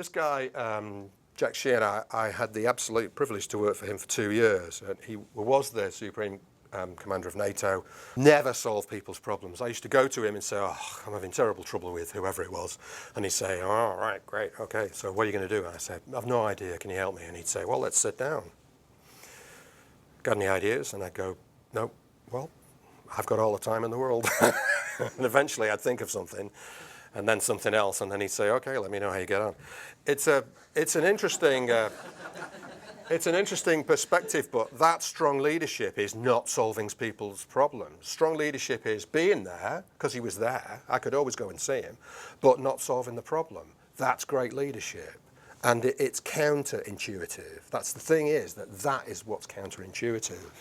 This guy, Jack Sheehan, I had the absolute privilege to work for him for 2 years. And he was the Supreme Commander of NATO, never solved people's problems. I used to go to him and say, oh, I'm having terrible trouble with whoever it was. And he'd say, oh, all right, great, okay, so what are you going to do? And I said, I've no idea, can you help me? And he'd say, well, let's sit down. Got any ideas? And I'd go, no, well, I've got all the time in the world. And eventually I'd think of something, and then something else, and then he'd say, okay, let me know how you get on. It's an interesting perspective, but that strong leadership is not solving people's problems. Strong leadership is being there, because he was there, I could always go and see him, but not solving the problem. That's great leadership. And it's counterintuitive. That's the thing, is that is what's counterintuitive.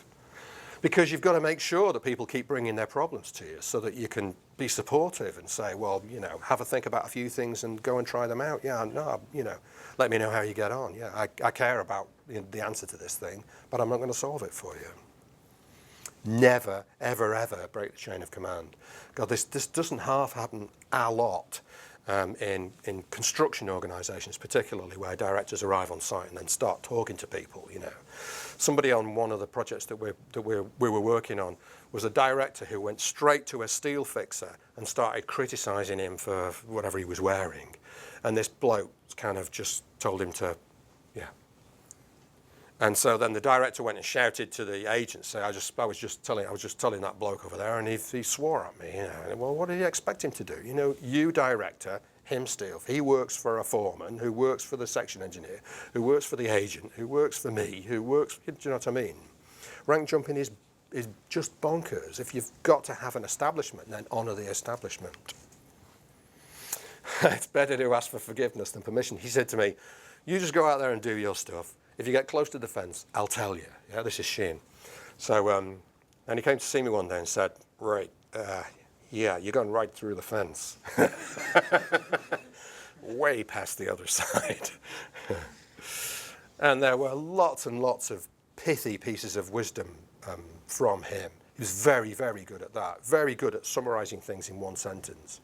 Because you've got to make sure that people keep bringing their problems to you so that you can be supportive and say, well, you know, have a think about a few things and go and try them out. Yeah, no, you know, let me know how you get on. Yeah, I care about the answer to this thing, but I'm not going to solve it for you. Never, ever, ever break the chain of command. God, this doesn't half happen a lot in construction organisations, particularly where directors arrive on site and then start talking to people, you know. Somebody on one of the projects that we were working on was a director who went straight to a steel fixer and started criticising him for whatever he was wearing. And this bloke kind of just told him to, yeah. And so then the director went and shouted to the agent, say, I was just telling that bloke over there, and he swore at me. You know. Well, what did you expect him to do? You know, you director, him steel. He works for a foreman, who works for the section engineer, who works for the agent, who works for me, who works. Do you know what I mean? Rank jumping is just bonkers. If you've got to have an establishment, then honour the establishment. It's better to ask for forgiveness than permission. He said to me, you just go out there and do your stuff. If you get close to the fence, I'll tell you. Yeah, this is Sheehan. So, and he came to see me one day and said, right, yeah, you're going right through the fence. Way past the other side. And there were lots and lots of pithy pieces of wisdom from him. He was very, very good at that. Very good at summarising things in one sentence.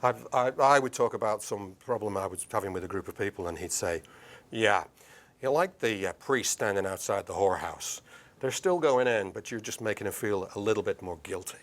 I would talk about some problem I was having with a group of people, and he'd say, yeah, you're like the priest standing outside the whorehouse. They're still going in, but you're just making them feel a little bit more guilty.